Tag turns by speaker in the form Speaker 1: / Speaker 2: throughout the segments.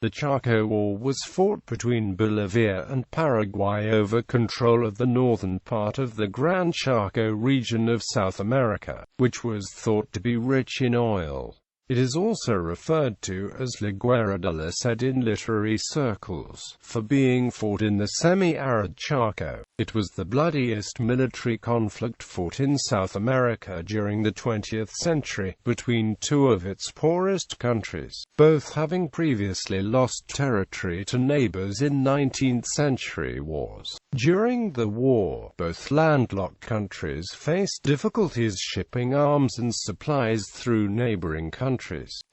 Speaker 1: The Chaco War was fought between Bolivia and Paraguay over control of the northern part of the Gran Chaco region of South America, which was thought to be rich in oil. It is also referred to as La Guerra de la Sed in literary circles, for being fought in the semi-arid Chaco. It was the bloodiest military conflict fought in South America during the 20th century, between two of its poorest countries, both having previously lost territory to neighbors in 19th-century wars. During the war, both landlocked countries faced difficulties shipping arms and supplies through neighboring countries.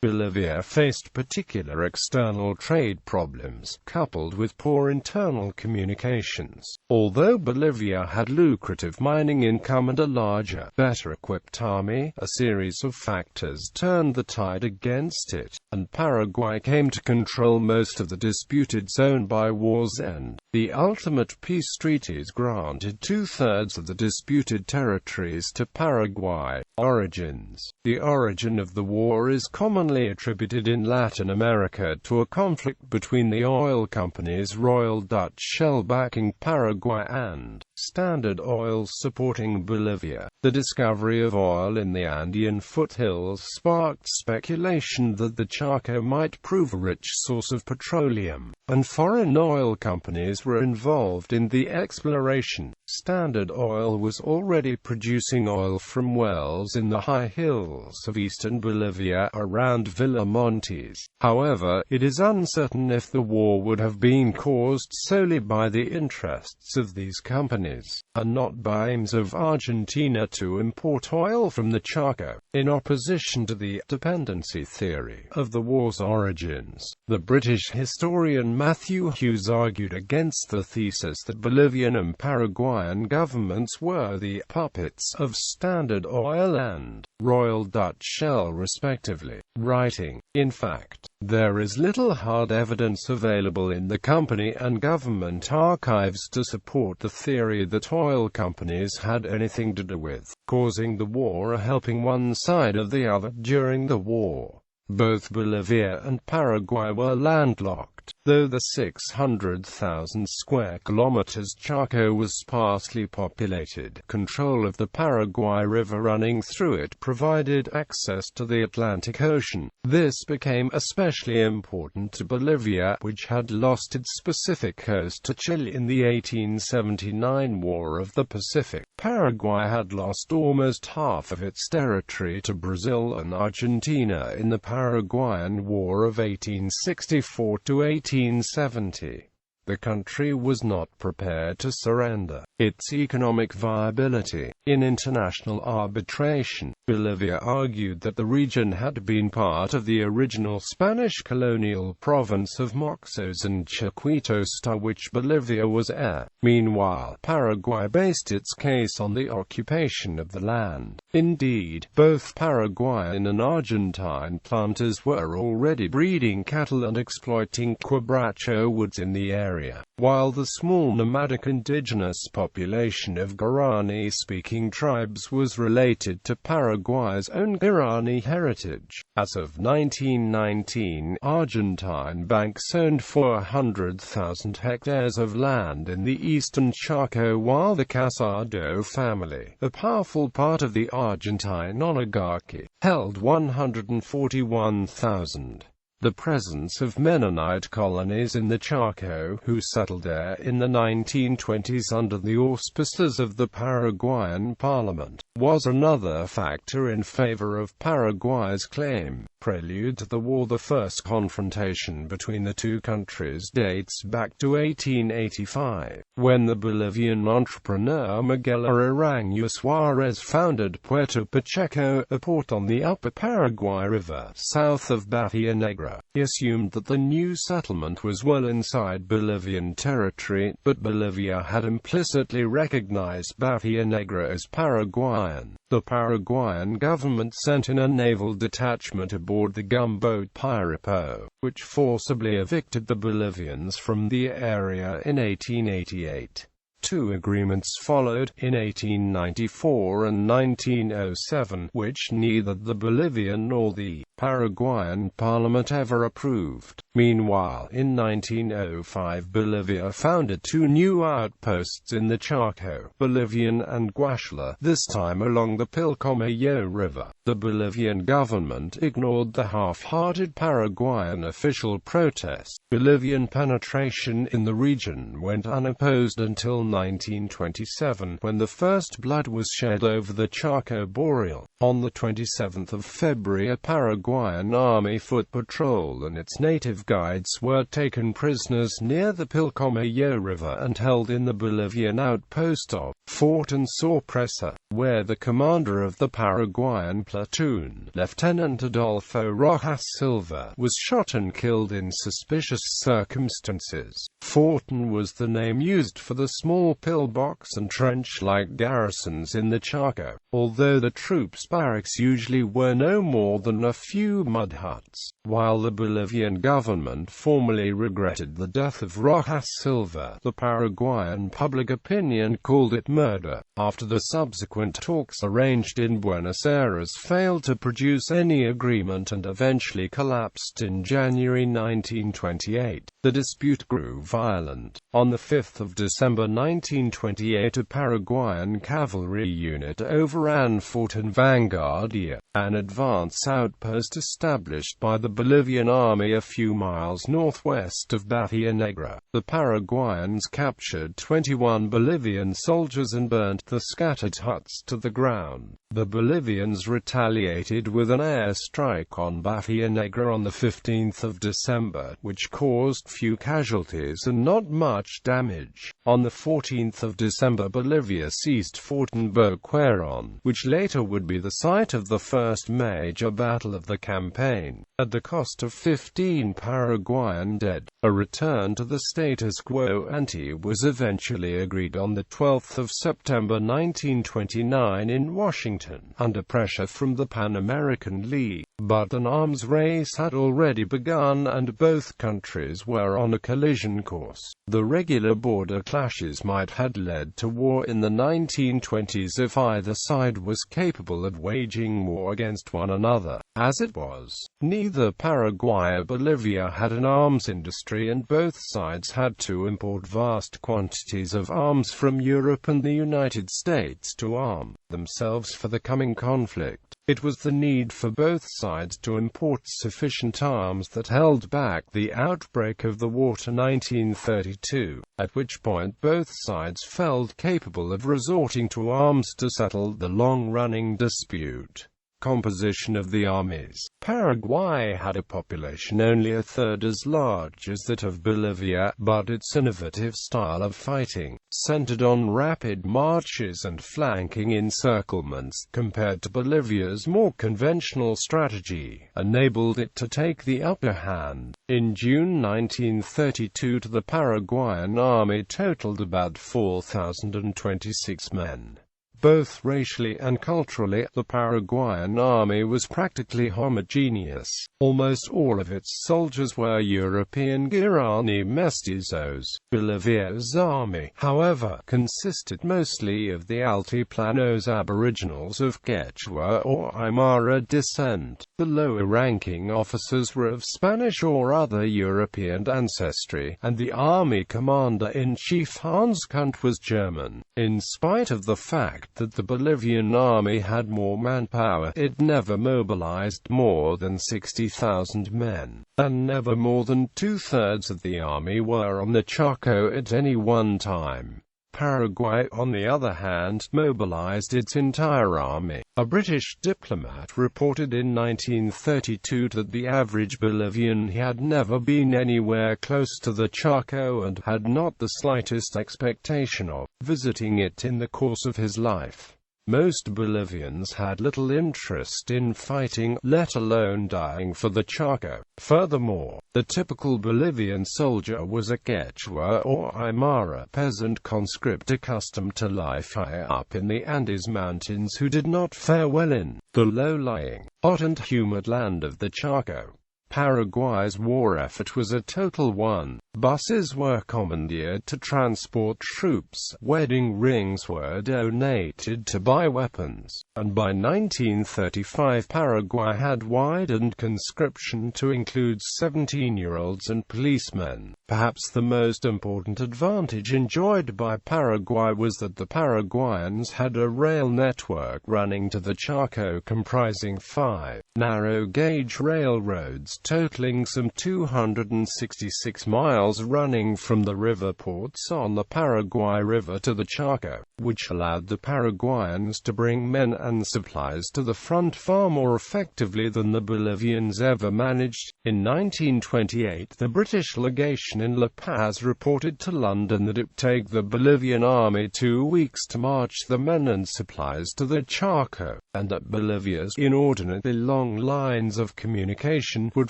Speaker 1: Bolivia faced particular external trade problems, coupled with poor internal communications. Although Bolivia had lucrative mining income and a larger, better-equipped army, a series of factors turned the tide against it, and Paraguay came to control most of the disputed zone by war's end. The ultimate peace treaties granted two-thirds of the disputed territories to Paraguay. Origins. The origin of the war is commonly attributed in Latin America to a conflict between the oil companies Royal Dutch Shell backing Paraguay and Standard Oil supporting Bolivia. The discovery of oil in the Andean foothills sparked speculation that the Chaco might prove a rich source of petroleum, and foreign oil companies were involved in the exploration. Standard Oil was already producing oil from wells in the high hills of eastern Bolivia around Villa Montes. However, it is uncertain if the war would have been caused solely by the interests of these companies, and not by aims of Argentina to import oil from the Chaco. In opposition to the dependency theory of the war's origins, the British historian Matthew Hughes argued against the thesis that Bolivian and Paraguayan governments were the puppets of Standard Oil and Royal Dutch Shell respectively, writing, "In fact, there is little hard evidence available in the company and government archives to support the theory that oil companies had anything to do with causing the war or helping one side or the other during the war." Both Bolivia and Paraguay were landlocked, though the 600,000 square kilometers Chaco was sparsely populated. Control of the Paraguay River running through it provided access to the Atlantic Ocean. This became especially important to Bolivia, which had lost its Pacific coast to Chile in the 1879 War of the Pacific. Paraguay had lost almost half of its territory to Brazil and Argentina in the Paraguayan War of 1864 to 1870. The country was not prepared to surrender its economic viability. In international arbitration, Bolivia argued that the region had been part of the original Spanish colonial province of Moxos and Chiquitos, to which Bolivia was heir. Meanwhile, Paraguay based its case on the occupation of the land. Indeed, both Paraguayan and Argentine planters were already breeding cattle and exploiting quebracho woods in the area, while the small nomadic indigenous population of Guarani-speaking tribes was related to Paraguay's own Guarani heritage. As of 1919, Argentine banks owned 400,000 hectares of land in the eastern Chaco, while the Casado family, a powerful part of the Argentine oligarchy, held 141,000. The presence of Mennonite colonies in the Chaco, who settled there in the 1920s under the auspices of the Paraguayan Parliament, was another factor in favor of Paraguay's claim. Prelude to the war. The first confrontation between the two countries dates back to 1885, when the Bolivian entrepreneur Miguel Arango Suarez founded Puerto Pacheco, a port on the upper Paraguay River, south of Bahia Negra. He assumed that the new settlement was well inside Bolivian territory, but Bolivia had implicitly recognized Bahia Negra as Paraguayan. The Paraguayan government sent in a naval detachment aboard the gunboat Piripo, which forcibly evicted the Bolivians from the area in 1888. Two agreements followed, in 1894 and 1907, which neither the Bolivian nor the Paraguayan parliament ever approved. Meanwhile, in 1905 Bolivia founded two new outposts in the Chaco, Bolivian and Guashala, this time along the Pilcomayo River. The Bolivian government ignored the half-hearted Paraguayan official protest. Bolivian penetration in the region went unopposed until 1927, when the first blood was shed over the Chaco Boreal. On the 27th of February, a Paraguayan Army foot patrol and its native guides were taken prisoners near the Pilcomayo River and held in the Bolivian outpost of Fort Sorpresa, where the commander of the Paraguayan platoon, Lieutenant Adolfo Rojas Silva, was shot and killed in suspicious circumstances. Fortin was the name used for the small pillbox and trench-like garrisons in the Chaco, although the troops' barracks usually were no more than a few mud huts. While the Bolivian government formally regretted the death of Rojas Silva, the Paraguayan public opinion called it murder, after the subsequent talks arranged in Buenos Aires failed to produce any agreement and eventually collapsed in January 1928. The dispute grew violent. On the 5th of December 1928, a Paraguayan cavalry unit overran Fort Vanguardia, an advance outpost established by the Bolivian army a few miles northwest of Bahia Negra. The Paraguayans captured 21 Bolivian soldiers and burnt the scattered huts to the ground. The Bolivians retaliated with an airstrike on Bahia Negra on the 15th of December, which caused few casualties and not much damage. On the 14th of December, Bolivia seized Fort Boquerón, which later would be the site of the first major battle of the campaign, at the cost of 15 Paraguayan dead. A return to the status quo ante was eventually agreed on the 12th of September 1929 in Washington, under pressure from the Pan American League. But an arms race had already begun and both countries were on a collision course. The regular border clashes might have led to war in the 1920s if either side was capable of waging war against one another. As it was, neither Paraguay or Bolivia had an arms industry, and both sides had to import vast quantities of arms from Europe and the United States to arm themselves for the coming conflict. It was the need for both sides to import sufficient arms that held back the outbreak of the war to 1932, at which point both sides felt capable of resorting to arms to settle the long-running dispute. Composition of the armies. Paraguay had a population only a third as large as that of Bolivia, but its innovative style of fighting, centered on rapid marches and flanking encirclements, compared to Bolivia's more conventional strategy, enabled it to take the upper hand. In June 1932, the Paraguayan army totaled about 4,026 men. Both racially and culturally, the Paraguayan army was practically homogeneous. Almost all of its soldiers were European Guarani mestizos. Bolivia's army, however, consisted mostly of the Altiplanos aboriginals of Quechua or Aymara descent. The lower-ranking officers were of Spanish or other European ancestry, and the army commander-in-chief Hans Kunt was German. In spite of the fact that the Bolivian army had more manpower, it never mobilized more than 60,000 men, and never more than two-thirds of the army were on the Chaco at any one time. Paraguay, on the other hand, mobilized its entire army. A British diplomat reported in 1932 that the average Bolivian had never been anywhere close to the Chaco and had not the slightest expectation of visiting it in the course of his life. Most Bolivians had little interest in fighting, let alone dying for the Chaco. Furthermore, the typical Bolivian soldier was a Quechua or Aymara peasant conscript accustomed to life high up in the Andes Mountains who did not fare well in the low-lying, hot and humid land of the Chaco. Paraguay's war effort was a total one. Buses were commandeered to transport troops, wedding rings were donated to buy weapons, and by 1935 Paraguay had widened conscription to include 17-year-olds and policemen. Perhaps the most important advantage enjoyed by Paraguay was that the Paraguayans had a rail network running to the Chaco comprising 5 narrow-gauge railroads totaling some 266 miles running from the river ports on the Paraguay River to the Chaco, which allowed the Paraguayans to bring men and supplies to the front far more effectively than the Bolivians ever managed. In 1928, the British legation in La Paz reported to London that it would take the Bolivian army 2 weeks to march the men and supplies to the Chaco, and that Bolivia's inordinately long lines of communication would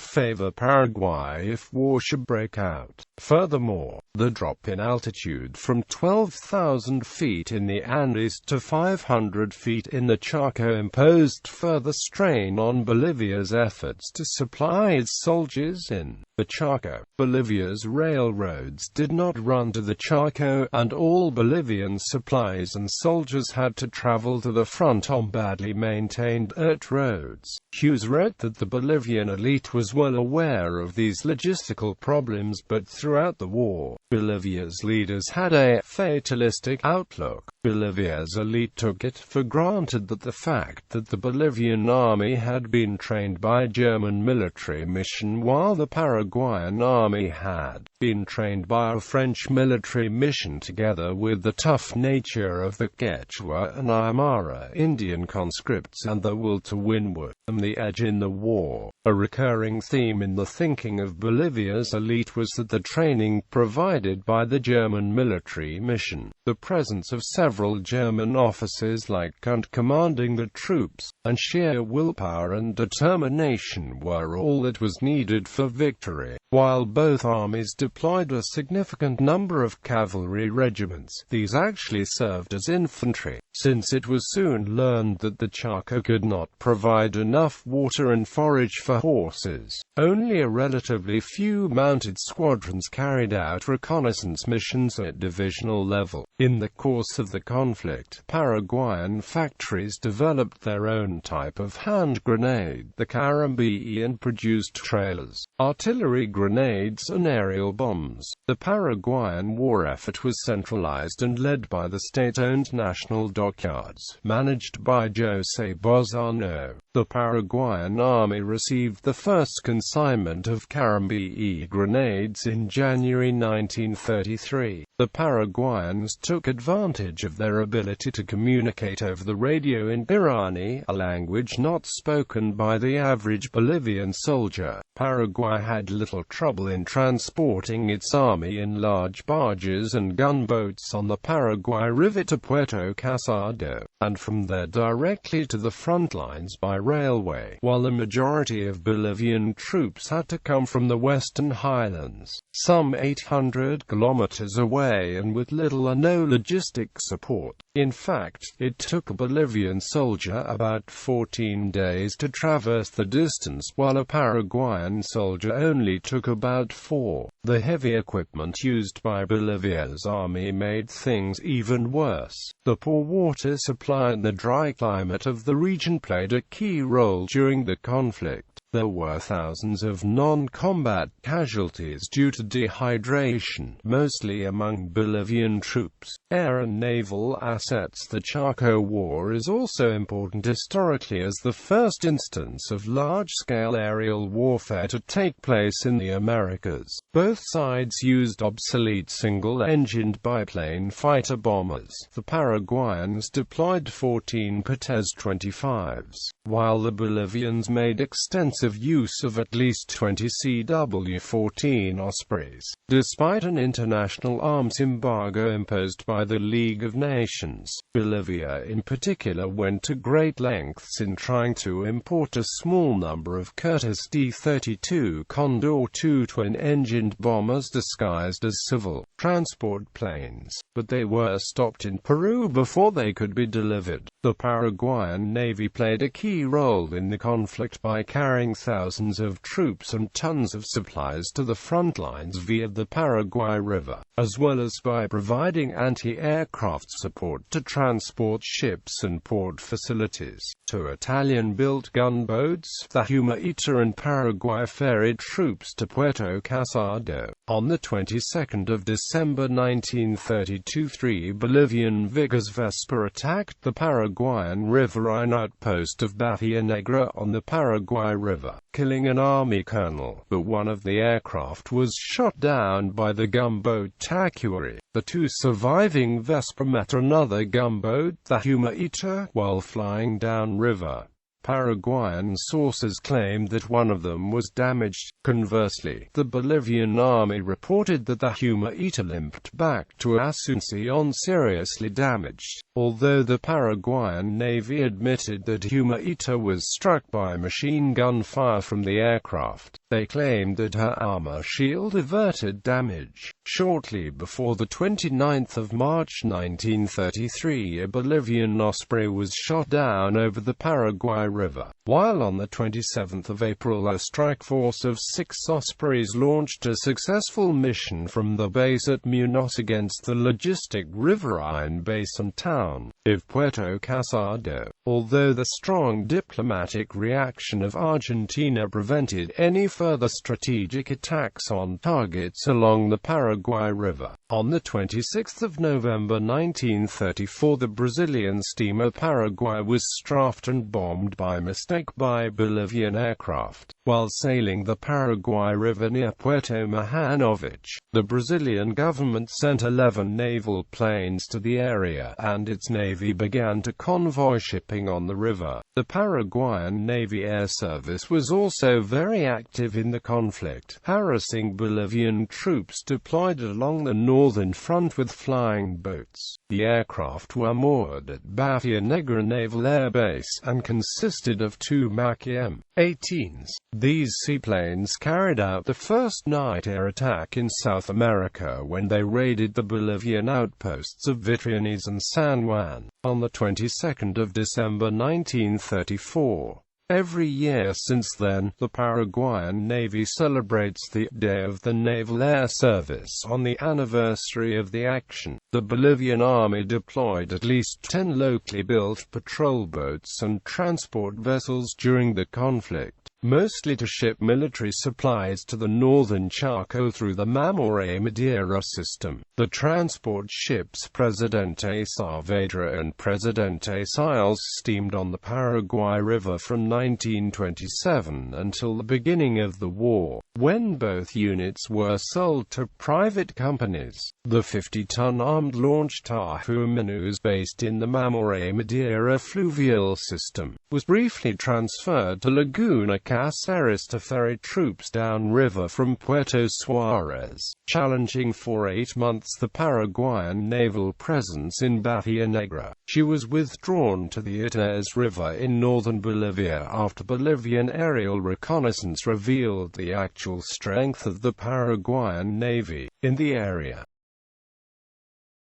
Speaker 1: favor Paraguay if war should break out. Furthermore, the drop in altitude from 12,000 feet in the Andes to 500 feet in the Chaco imposed further strain on Bolivia's efforts to supply its soldiers in the Chaco. Bolivia's railroads did not run to the Chaco, and all Bolivian supplies and soldiers had to travel to the front on badly maintained dirt roads. Hughes wrote that the Bolivian elite was well aware of these logistical problems, but throughout the war, Bolivia's leaders had a fatalistic outlook. Bolivia's elite took it for granted that the fact that the Bolivian army had been trained by a German military mission while the Paraguayan army had been trained by a French military mission, together with the tough nature of the Quechua and Aymara Indian conscripts and the will to win, would them the edge in the war. A recurring theme in the thinking of Bolivia's elite was that the training provided by the German military mission, the presence of several German officers like Kunt commanding the troops, and sheer willpower and determination were all that was needed for victory. While both armies deployed a significant number of cavalry regiments, these actually served as infantry, since it was soon learned that the Chaco could not provide enough water and forage for horses. Only a relatively few mounted squadrons carried out reconnaissance missions at divisional level. In the course of the conflict, Paraguayan factories developed their own type of hand grenade, the Carambi, and produced trailers, artillery grenades and aerial bombs. The Paraguayan war effort was centralized and led by the state-owned National Dockyards, managed by José Bozano. The Paraguayan army received the first consignment of Carambi grenades in January 1933. The Paraguayans took advantage of their ability to communicate over the radio in Guarani, a language not spoken by the average Bolivian soldier. Paraguay had little trouble in transporting its army in large barges and gunboats on the Paraguay River to Puerto Casado, and from there directly to the front lines by railway, while the majority of Bolivian troops had to come from the western highlands, some 800 kilometers away, and with little or no logistic support. In fact, it took a Bolivian soldier about 14 days to traverse the distance, while a Paraguayan soldier only took about 4. The heavy equipment used by Bolivia's army made things even worse. The poor water supply and the dry climate of the region played a key role during the conflict. There were thousands of non-combat casualties due to dehydration, mostly among Bolivian troops, air and naval assets. The Chaco War is also important historically as the first instance of large-scale aerial warfare to take place in the Americas. Both sides used obsolete single-engined biplane fighter bombers. The Paraguayans deployed 14 Pates 25s, while the Bolivians made extensive use of at least 20 CW-14 Ospreys. Despite an international arms embargo imposed by the League of Nations, Bolivia in particular went to great lengths in trying to import a small number of Curtiss D-32 Condor II twin-engined bombers disguised as civil transport planes, but they were stopped in Peru before they could be delivered. The Paraguayan Navy played a key role in the conflict by carrying thousands of troops and tons of supplies to the front lines via the Paraguay River, as well as by providing anti-aircraft support to transport ships and port facilities. Two Italian-built gunboats, the Untitled and Paraguay, ferried troops to Puerto Casado. On the 22nd of December 1932, 3 Bolivian Vickers Vesper attacked the Paraguayan riverine outpost of Bahia Negra on the Paraguay River, killing an army colonel, but one of the aircraft was shot down by the gunboat Chaco War. The two surviving Vesper met another gunboat, the Untitled, while flying downriver. Paraguayan sources claimed that one of them was damaged. Conversely, the Bolivian army reported that the Untitled limped back to Asunción seriously damaged. Although the Paraguayan Navy admitted that Untitled was struck by machine gun fire from the aircraft, they claimed that her armor shield averted damage. Shortly before the 29th of March 1933, a Bolivian Osprey was shot down over the Paraguay River, while on the 27th of April a strike force of 6 Ospreys launched a successful mission from the base at Muñoz against the logistic riverine base and town of Puerto Casado. Although the strong diplomatic reaction of Argentina prevented any further strategic attacks on targets along the Paraguay River, on the 26th of November 1934 the Brazilian steamer Paraguay was strafed and bombed by mistake by Bolivian aircraft, while sailing the Paraguay River near Puerto Mahanovich. The Brazilian government sent 11 naval planes to the area, and its navy began to convoy shipping on the river. The Paraguayan Navy Air Service was also very active in the conflict, harassing Bolivian troops deployed along the northern front with flying boats. The aircraft were moored at Bahia Negra Naval Air Base, and consisted of 2 Mach M-18s. These seaplanes carried out the first night air attack in South America when they raided the Bolivian outposts of Vitrianes and San Juan, on the 22nd of December 1934. Every year since then, the Paraguayan Navy celebrates the Day of the Naval Air Service on the anniversary of the action. The Bolivian Army deployed at least 10 locally built patrol boats and transport vessels during the conflict, mostly to ship military supplies to the northern Chaco through the Mamoré Madeira system. The transport ships Presidente Saavedra and Presidente Siles steamed on the Paraguay River from 1927 until the beginning of the war, when both units were sold to private companies. The 50-ton armed launch Tahu Manus, based in the Mamoré Madeira fluvial system, was briefly transferred to Laguna Caceres to ferry troops downriver from Puerto Suarez, challenging for 8 months the Paraguayan naval presence in Bahia Negra. She was withdrawn to the Itanes River in northern Bolivia after Bolivian aerial reconnaissance revealed the actual strength of the Paraguayan Navy in the area.